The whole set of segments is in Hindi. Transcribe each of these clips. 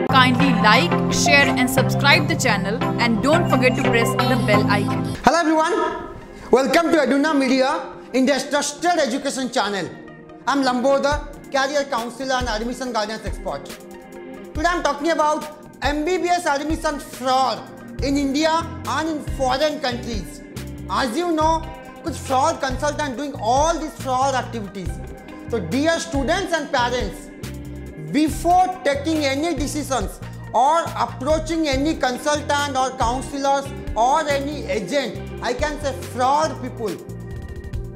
Kindly like, share and subscribe the channel and don't forget to press the bell icon. Hello everyone, welcome to Eduna Media, India's trusted education channel. I'm Lambodar, career counselor and admission guidance expert. Today I'm talking about MBBS admission fraud in India and in foreign countries. As you know, कुछ fraud consultant doing all these fraud activities. So dear students and parents, before taking any decisions or approaching any consultant or counselors or any agent, I can say fraud people,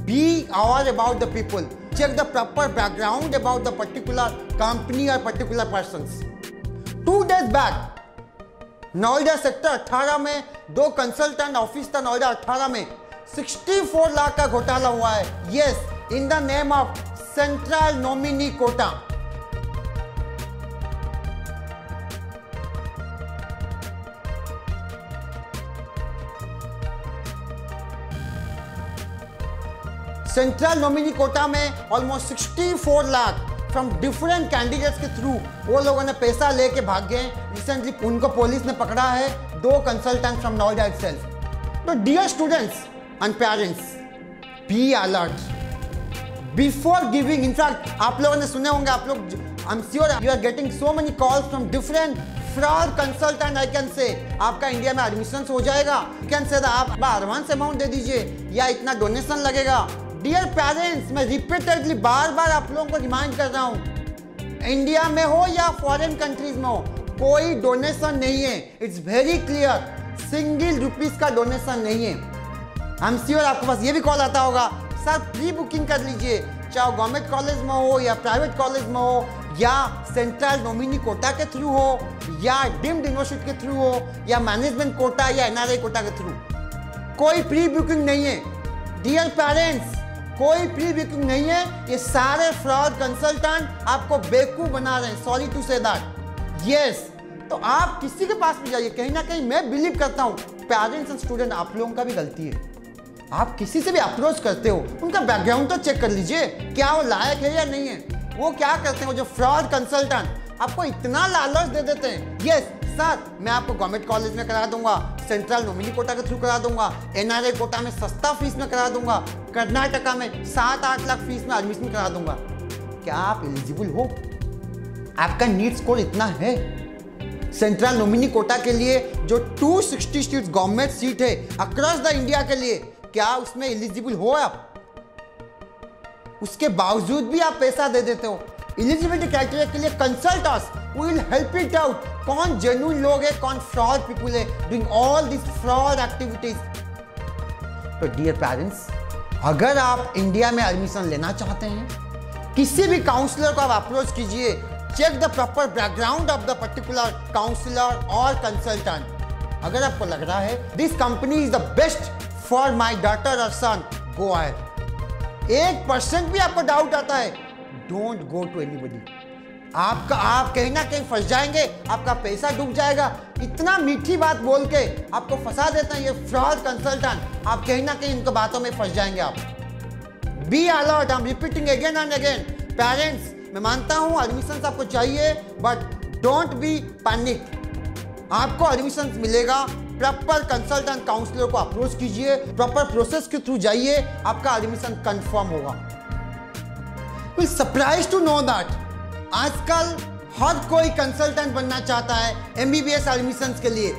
be aware about the people. Check the proper background about the particular company or particular persons. 2 days back, Noida sector 18 में 2 कंसल्टेंट ऑफिस था नोएडा 18 में 64 लाख का घोटाला हुआ है. Yes, in the name of Central Nominee Quota. Central nominee quota में almost 64 lakh from different candidates के थ्रू वो लोगों ने पैसा लेके भाग गए. रिसेंटली उनको पुलिस ने पकड़ा है, 2 कंसल्टेंट फ्रॉम नोएडा इटसेल्फ. तो dear students and parents, be alert before giving. In fact आप लोगों ने सुने होंगे, आप लोग, I am sure you are getting so many calls from different fraud consultant. I can say आपका इंडिया में एडमिशन हो जाएगा, यू कैन से आप एडवांस अमाउंट दे दीजिए या इतना डोनेशन लगेगा. डियर पेरेंट्स, मैं रिपीटेडली बार बार आप लोगों को रिमाइंड कर रहा हूं, इंडिया में हो या फॉरेन कंट्रीज में हो, कोई डोनेशन नहीं है. It's very clear, single rupees का डोनेशन नहीं है. आई एम श्योर आपके पास ये भी कॉल आता होगा, सर प्री बुकिंग कर लीजिए, चाहे गवर्नमेंट कॉलेज में हो या प्राइवेट कॉलेज में हो या सेंट्रल नॉमिनी कोटा के थ्रू हो या डीम्ड यूनिवर्सिटी के थ्रू हो या मैनेजमेंट कोटा या एनआरआई कोटा के थ्रू. कोई प्री बुकिंग नहीं है. डियर पेरेंट्स, कोई प्री बुकिंग नहीं है. ये सारे फ्रॉड कंसल्टेंट आपको बेवकूफ बना रहे हैं. Sorry to say that. Yes, तो आप किसी के पास भी जाइए, कहीं ना कहीं मैं बिलीव करता हूं पेरेंट्स एंड स्टूडेंट आप लोगों का भी गलती है. आप किसी से भी अप्रोच करते हो, उनका बैकग्राउंड तो चेक कर लीजिए, क्या वो लायक है या नहीं है. वो क्या करते हैं, वो जो फ्रॉड कंसल्टेंट आपको इतना लालच दे देते हैं. यस सर, मैं आपको गवर्नमेंट कॉलेज में करा दूंगा, सेंट्रल नॉमिनी कोटा के थ्रू करा दूंगा, एनआरआई कोटा में सस्ता फीस में करा दूंगा, कर्नाटका में 7-8 लाख फीस में एडमिशन करा दूंगा. क्या आप एलिजिबल हो? आपका नीट स्कोर इतना है? सेंट्रल नॉमिनी कोटा के लिए जो 260 सीट्स गवर्नमेंट सीट है अक्रॉस द इंडिया के लिए, क्या उसमें एलिजिबल हो आप? उसके बावजूद भी आप पैसा दे देते हो. एलिजिबिलिटी क्राइटेरिया के लिए consult us, we will help it out. कौन जेन्युइन लोग है, कौन फ्रॉड पीपल है doing all this fraud activities. तो डियर पेरेंट्स, अगर आप इंडिया में एडमिशन लेना चाहते हैं, किसी भी काउंसलर को आप अप्रोच कीजिए. Check the proper background of the particular counsellor और कंसल्टेंट. अगर आपको लग रहा है this company is the best for my daughter और सन, गो अहेड. 1% भी आपको डाउट आता है, डोंट गो टू एनीबॉडी. आप कहीं ना कहीं फंस जाएंगे, आपका पैसा डूब जाएगा. इतना मीठी बात बोल के आपको फंसा देते हैं ये फ्रॉड कंसल्टेंट. आप कहीं ना कहीं इनको बातों में फंस जाएंगे. आप be alert. I am repeating again and again. Parents, मैं मानता हूं एडमिशन आपको चाहिए, बट डोंट बी पैनिक. आपको एडमिशन मिलेगा. प्रॉपर कंसल्टेंट काउंसलर को अप्रोच कीजिए, प्रॉपर प्रोसेस के थ्रू जाइए, आपका एडमिशन कंफर्म होगा. We surprise to know that आजकल हर कोई कंसल्टेंट बनना चाहता है एमबीबीएस एडमिशंस के लिए,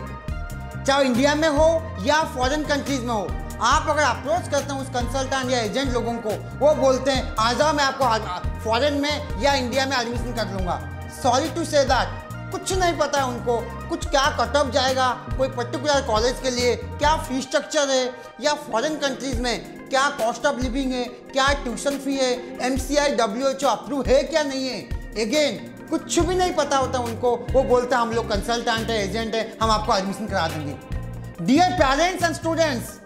चाहे इंडिया में हो या फॉरेन कंट्रीज में हो. आप अगर अप्रोच करते हैं उस कंसल्टेंट या एजेंट लोगों को, वो बोलते हैं आ जाओ, मैं आपको फॉरेन में या इंडिया में एडमिशन कर लूँगा. सॉरी टू से दैट, कुछ नहीं पता है उनको, कुछ क्या कट ऑफ जाएगा कोई पर्टिकुलर कॉलेज के लिए, क्या फी स्ट्रक्चर है, या फॉरेन कंट्रीज में क्या कॉस्ट ऑफ लिविंग है, क्या ट्यूशन फी है, MCI WHO अप्रूव है क्या नहीं है. अगेन कुछ भी नहीं पता होता उनको. वो बोलता है हम लोग कंसल्टेंट है, एजेंट है, हम आपको एडमिशन करा देंगे. डियर पेरेंट्स एंड स्टूडेंट्स,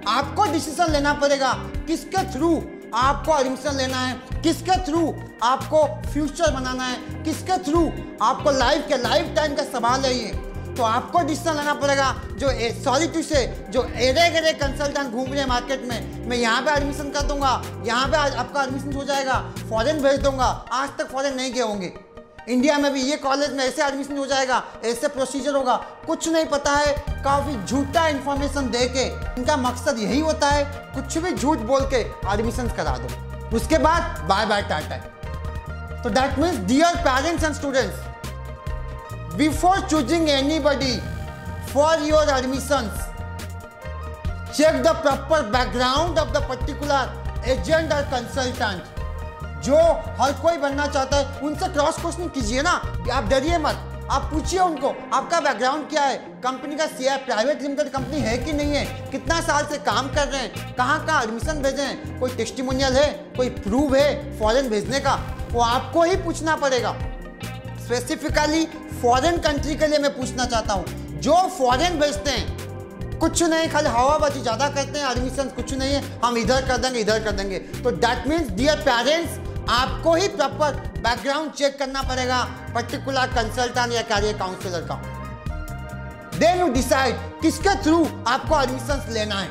आपको डिसीजन लेना पड़ेगा किसके थ्रू आपको एडमिशन लेना है, किसके थ्रू आपको फ्यूचर बनाना है, किसके थ्रू आपको लाइफ टाइम का सवाल है ये. तो आपको डिसीजन लेना पड़ेगा. जो सॉरी टू से जो एरे कंसल्टेंट घूम रहे हैं मार्केट में, मैं यहाँ पे एडमिशन कर दूंगा, यहाँ पे आपका एडमिशन हो जाएगा, फॉरेन भेज दूंगा, आज तक फॉरेन नहीं गए होंगे. इंडिया में भी ये कॉलेज में ऐसे एडमिशन हो जाएगा, ऐसे प्रोसीजर होगा, कुछ नहीं पता है। काफी झूठा इंफॉर्मेशन दे के इनका मकसद यही होता है, कुछ भी झूठ बोल के एडमिशन करा दो, उसके बाद बाय बाय टाटा। तो that means dear parents and students, before choosing anybody for your admissions, check the proper background of the particular agent or consultant। जो हर कोई बनना चाहता है उनसे क्रॉस क्वेश्चनिंग कीजिए ना, आप डरिए मत, आप पूछिए उनको आपका बैकग्राउंड क्या है, कंपनी का शेयर प्राइवेट लिमिटेड कंपनी है कि नहीं है, कितना साल से काम कर रहे हैं, कहाँ कहाँ एडमिशन भेजे हैं, कोई टेस्टिमोनियल है, कोई प्रूफ है फॉरेन भेजने का, वो आपको ही पूछना पड़ेगा। स्पेसिफिकली फॉरेन कंट्री के लिए मैं पूछना चाहता हूँ, जो फॉरेन भेजते हैं कुछ नहीं, खाली हवाबाजी ज्यादा करते हैं, एडमिशन कुछ नहीं है, हम इधर कर देंगे इधर कर देंगे। तो दैट मीन्स डियर पेरेंट्स, आपको ही प्रॉपर बैकग्राउंड चेक करना पड़ेगा पर्टिकुलर कंसल्टेंट या कैरियर काउंसलर का। देन यू डिसाइड किसके थ्रू आपको एडमिशन लेना है।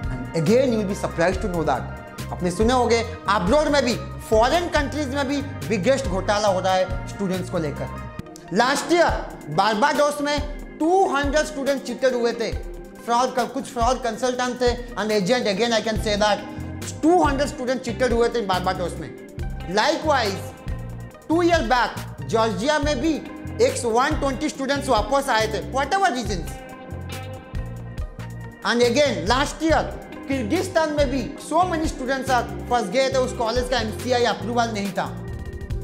And again you will be surprised to know that, आपने सुने होंगे अब्रॉड में भी, फॉरेन कंट्रीज में भी बिगेस्ट घोटाला हो रहा है स्टूडेंट्स को लेकर। लास्ट ईयर बारबाडोस में 200 स्टूडेंट चीटेड हुए थे, फ्रॉड का कुछ फ्रॉड कंसल्टेंट थे and agent, again I can say that 200 student cheated हुए थे बारबाडोस में। लाइकवाइज 2 ईयर बैक जॉर्जिया में भी 120 स्टूडेंट्स वापस आए थे, whatever reasons. And again last year Kyrgyzstan में भी सो मेनी स्टूडेंट्स फंस गए थे, उस कॉलेज का एमसीआई अप्रूवल नहीं था।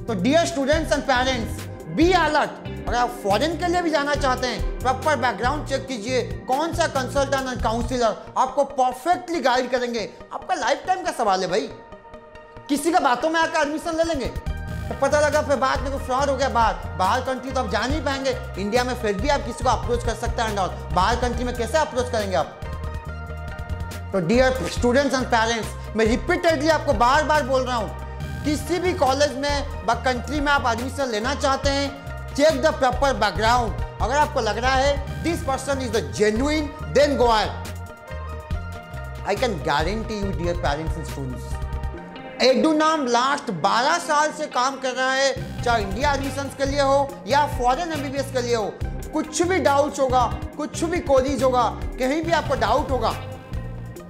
तो dear students and parents, be alert. अगर आप फॉरेन के लिए भी जाना चाहते हैं, प्रॉपर बैकग्राउंड चेक कीजिए, कौन सा कंसल्टेंट एंड काउंसलर आपको परफेक्टली गाइड करेंगे। आपका लाइफ टाइम का सवाल है भाई, किसी का बातों में आकर एडमिशन ले लेंगे तो पता लगा फिर बाद में कोई फ्रॉड हो गया। बाहर कंट्री तो आप जा नहीं पाएंगे, इंडिया में फिर भी आप किसी को अप्रोच कर सकते हैं, और बाहर कंट्री में कैसे अप्रोच करेंगे आप। तो डियर स्टूडेंट्स एंड पेरेंट्स, मैं रिपीटेडली आपको बार बार बोल रहा हूँ, किसी भी कॉलेज में व कंट्री में आप एडमिशन लेना चाहते हैं, चेक द प्रॉपर बैकग्राउंड। अगर आपको लग रहा है this person is the genuine, then go ahead. I can guarantee you dear parents and students, एडुनाम लास्ट 12 साल से काम कर रहा है, चाहे इंडिया एडमिशन के लिए हो या फॉरेन एमबीबीएस के लिए हो। कुछ भी डाउट्स होगा, कुछ भी क्वेरीज होगा, कहीं भी आपको डाउट होगा,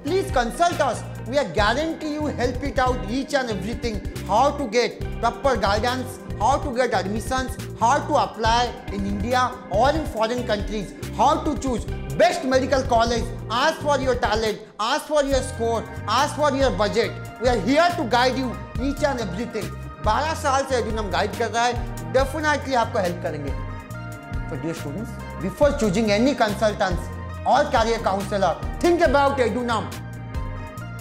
please consult us. We are guarantee you help it out each and everything. How to get proper guidance, how to get admissions, how to apply in India or in foreign countries, how to choose best medical college. Ask for your talent, ask for your score, ask for your budget. We are here to guide you each and everything. 12 साल से एडुनम गाइड कर रहा है, डेफिनेटली आपको हेल्प करेंगे। So dear students, before choosing any consultants or career counselor, think about Edunam.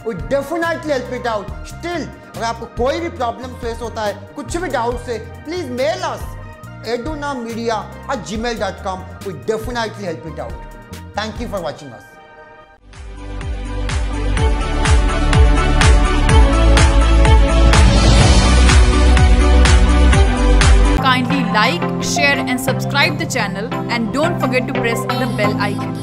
We definitely help it out. Still, अगर आपको कोई भी प्रॉब्लम फेस होता है, कुछ भी डाउट से, please mail us edunammedia@gmail.com. We definitely help it out. Thank you for watching us. Kindly like, share and subscribe the channel and don't forget to press the bell icon.